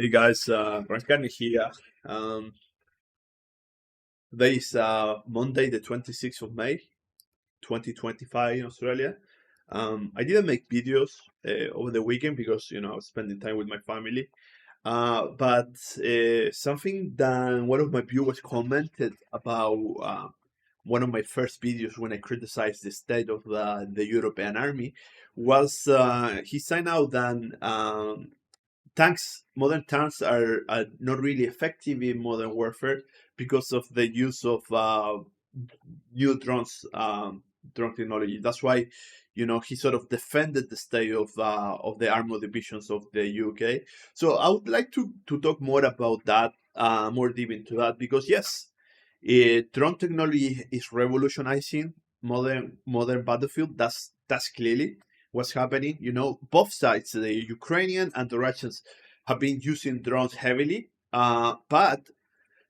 Hey guys, Rankani here. Um, Today is Monday, the 26th of May, 2025 in Australia. I didn't make videos over the weekend because, I was spending time with my family. But something that one of my viewers commented about one of my first videos when I criticized the state of the European army was he signed out that modern tanks are not really effective in modern warfare because of the use of new drone technology. That's why, he sort of defended the state of the armored divisions of the UK. So I would like to talk more about that, more deep into that, because yes, drone technology is revolutionizing modern battlefield. That's clearly what's happening. Both sides, the Ukrainian and the Russians, have been using drones heavily. But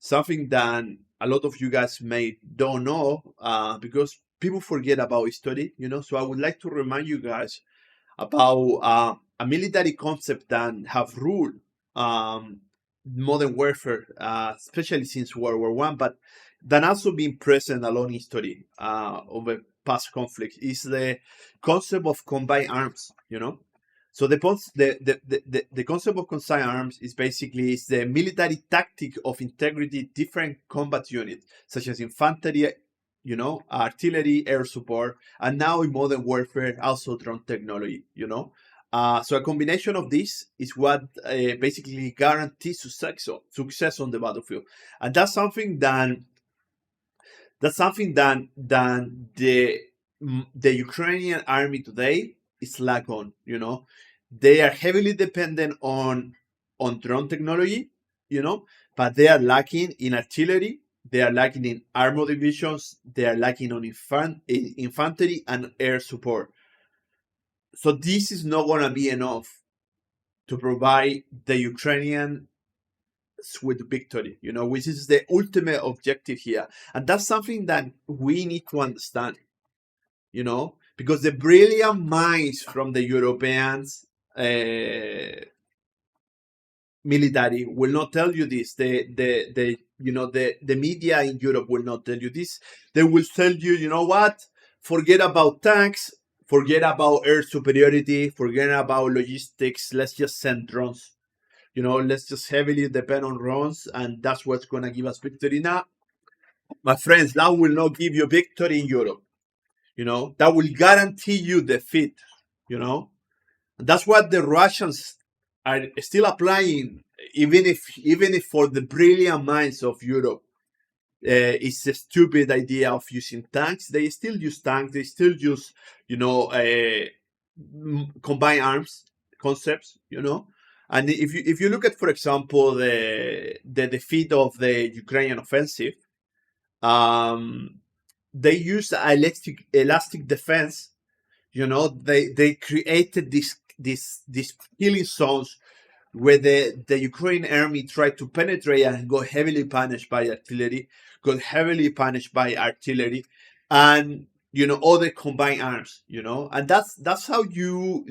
something that a lot of you guys may don't know, because people forget about history. So I would like to remind you guys about a military concept that have ruled um, modern warfare, especially since World War One, but that also been present along history over past conflicts, is the concept of combined arms. So the concept of combined arms is basically is the military tactic of integrity different combat units such as infantry, artillery, air support, and now in modern warfare also drone technology. So a combination of this is what basically guarantees success on the battlefield, and that's something that the Ukrainian army today is lack on. They are heavily dependent on drone technology, but they are lacking in artillery. They are lacking in armor divisions. They are lacking on infantry and air support. So this is not going to be enough to provide the Ukrainian with victory, which is the ultimate objective here. And that's something that we need to understand, because the brilliant minds from the Europeans military will not tell you this. The media in Europe will not tell you this. They will tell you, you know what? Forget about tanks, forget about air superiority, forget about logistics. Let's just send drones. Let's just heavily depend on drones, and that's what's gonna give us victory. Now, my friends, that will not give you victory in Europe. That will guarantee you defeat. That's what the Russians are still applying, even if for the brilliant minds of Europe, it's a stupid idea of using tanks. They still use tanks. They still use, combined arms concepts. And if you look at, for example, the defeat of the Ukrainian offensive, um, they used elastic defense. They created these killing zones where the Ukrainian army tried to penetrate and got heavily punished by artillery, and other combined arms. And that's how you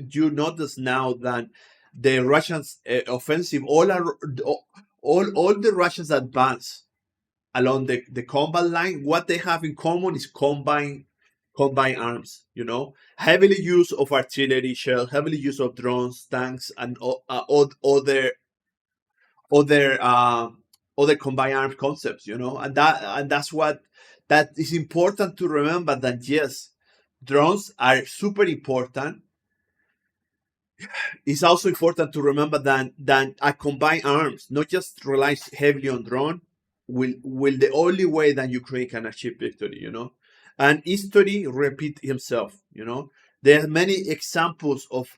notice now that the Russians offensive, all the Russians advance along the combat line. What they have in common is combined arms. Heavily use of artillery shells, heavily use of drones, tanks, and other other combined arms concepts. And that's what that is important to remember, that yes, drones are super important. It's also important to remember that a combined arms, not just relies heavily on drone, will the only way that Ukraine can achieve victory. And history repeat himself. There are many examples of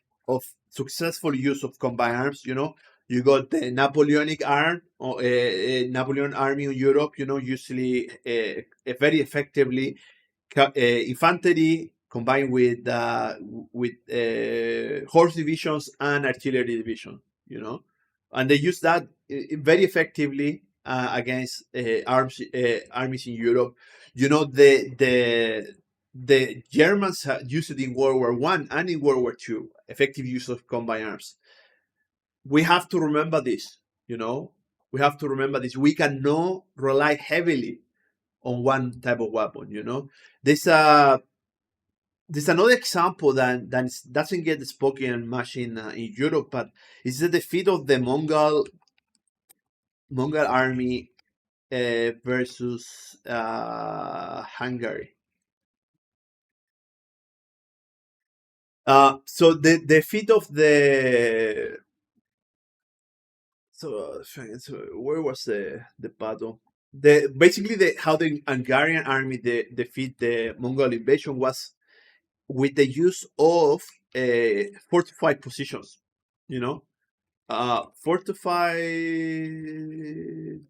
successful use of combined arms. You got the Napoleonic arm, or Napoleon army in Europe. Usually very effectively infantry combined with horse divisions and artillery division. And they use that very effectively against armies in Europe. The Germans used it in World War One and in World War Two. Effective use of combined arms. We have to remember this. You know, we have to remember this. We cannot rely heavily on one type of weapon. You know, there's a there's another example doesn't get spoken much in Europe, but it's the defeat of the Mongol army versus Hungary. So the defeat of the so where was the battle? The basically the how the Hungarian army defeat the Mongol invasion was with the use of fortified positions. You know, fortified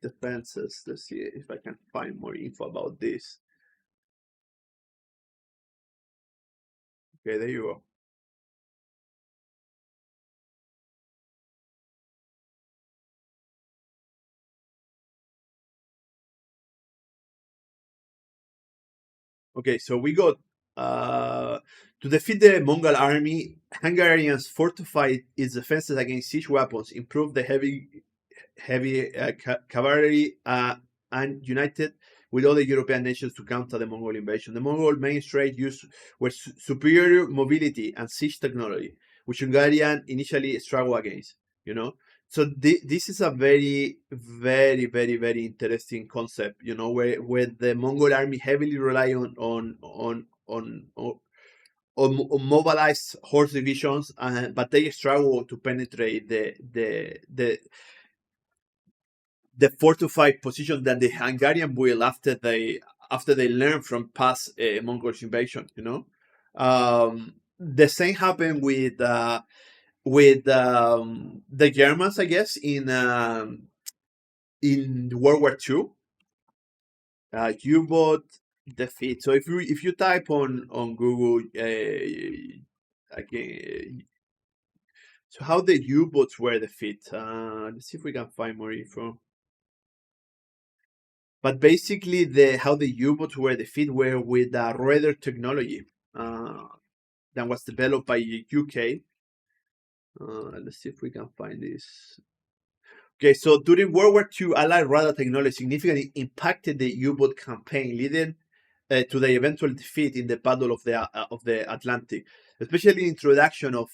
defenses. Let's see if I can find more info about this. Okay, there you go. Okay, so we got to defeat the Mongol army. Hungarians fortified its defenses against siege weapons, improved the heavy cavalry, and united with other European nations to counter the Mongol invasion. The Mongol main strength used were superior mobility and siege technology, which Hungarian initially struggled against. You know, so this is a very interesting concept. You know, where the Mongol army heavily rely on mobilized horse divisions, but they struggle to penetrate the fortified position that the Hungarian built after they learned from past Mongol invasion. You know, the same happened with the Germans, I guess, in World War II. U-boat defeat. So if you type on Google, again, so how the U-boats were defeat. Let's see if we can find more info. But basically, the how the U-boats were defeated were with radar technology that was developed by UK. Let's see if we can find this. Okay, so during World War II, Allied radar technology significantly impacted the U-boat campaign, leading to the eventual defeat in the Battle of the Atlantic, especially the introduction of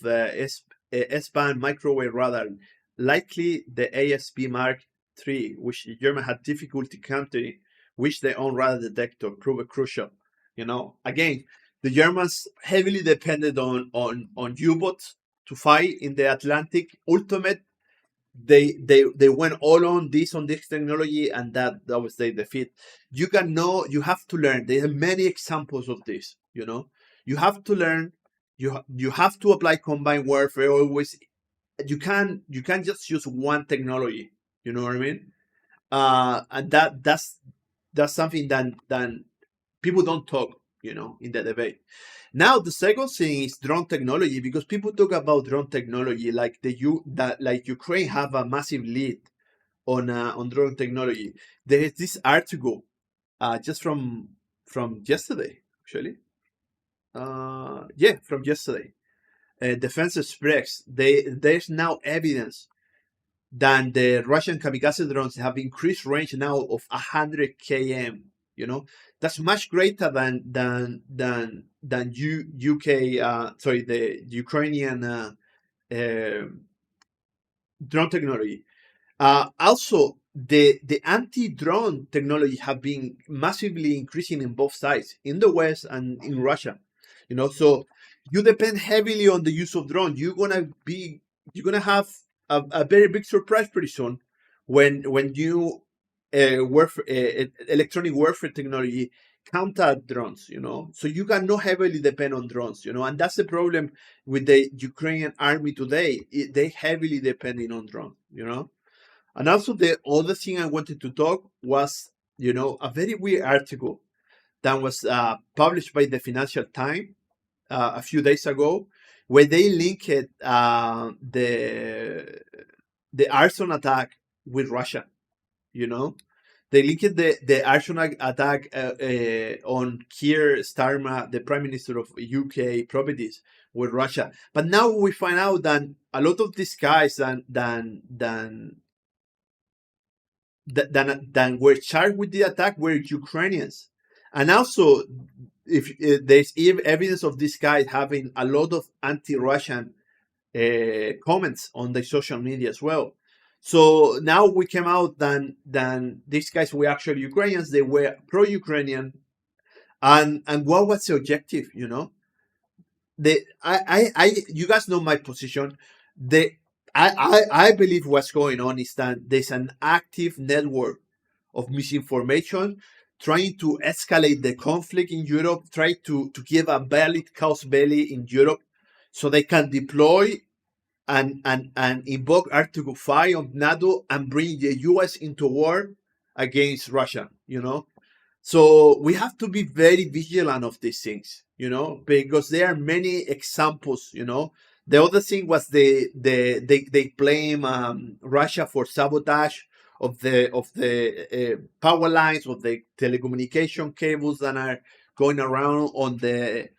S-band microwave radar, likely the ASB Mark III, which the Germans had difficulty countering, which their own radar detector proved crucial. You know, again, the Germans heavily depended on U-boats to fight in the Atlantic. Ultimate, they went all on this technology, and that was their defeat. You can know, you have to learn. There are many examples of this. You know, you have to learn. You have to apply combined warfare always. You can't just use one technology. You know what I mean? And that's something that people don't talk. You know, in the debate. Now the second thing is drone technology, because people talk about drone technology like like Ukraine have a massive lead on drone technology. There is this article just from yesterday, actually. Yeah, from yesterday. Defense Express. There's now evidence that the Russian kamikaze drones have increased range now of 100 km. You know, that's much greater than UK. Sorry, the Ukrainian drone technology. Also, the anti-drone technology have been massively increasing in both sides, in the West and in Russia. You know, so you depend heavily on the use of drone. You're gonna have a very big surprise pretty soon when you electronic warfare technology counter drones. You know, so you cannot heavily depend on drones. You know, and that's the problem with the Ukrainian army today. They heavily depending on drones. You know. And also the other thing I wanted to talk was, you know, a very weird article that was published by the Financial Times a few days ago, where they linked the arson attack with Russia. You know, they linked the arson attack on Keir Starmer, the Prime Minister of UK properties, with Russia. But now we find out that a lot of these guys than than were charged with the attack were Ukrainians. And also, if there's evidence of this guy having a lot of anti-Russian comments on the social media as well. So now we came out that these guys were actually Ukrainians. They were pro-Ukrainian, and what was the objective? You know, you guys know my position. I believe what's going on is that there's an active network of misinformation trying to escalate the conflict in Europe, try to give a valid casus belli in Europe so they can deploy and invoke Article 5 of NATO and bring the US into war against Russia, you know? So we have to be very vigilant of these things, you know, because there are many examples, you know. The other thing was they blame Russia for sabotage of the power lines, of the telecommunication cables that are going around on the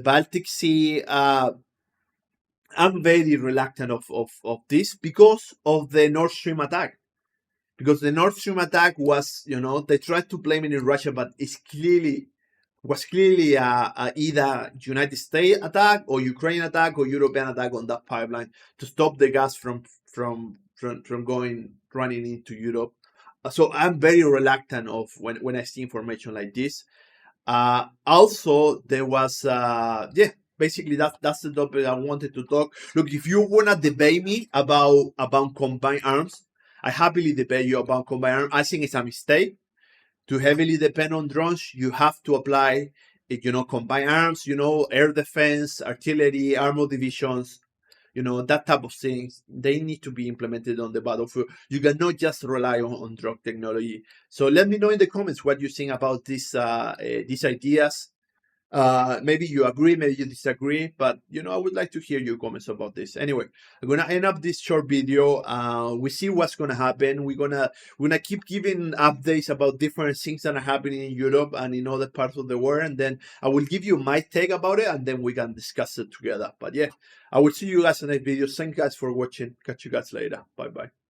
Baltic Sea. I'm very reluctant of this because of the Nord Stream attack. Because the Nord Stream attack was, you know, they tried to blame it in Russia, but was clearly either United States attack or Ukraine attack or European attack on that pipeline to stop the gas from running into Europe. So I'm very reluctant of when I see information like this. Also, there was basically that's the topic I wanted to talk. Look, if you wanna debate me about combined arms, I happily debate you about combined arms. I think it's a mistake to heavily depend on drones. You have to apply, you know, combined arms, you know, air defense, artillery, armor divisions, you know, that type of things. They need to be implemented on the battlefield. You cannot just rely on drone technology. So let me know in the comments what you think about these ideas. Maybe you agree, maybe you disagree, but you know, I would like to hear your comments about this. Anyway, I'm gonna end up this short video. We see what's gonna happen. We're gonna keep giving updates about different things that are happening in Europe and in other parts of the world, and then I will give you my take about it, and then we can discuss it together. But yeah, I will see you guys in the next video. Thank you guys for watching. Catch you guys later. Bye bye.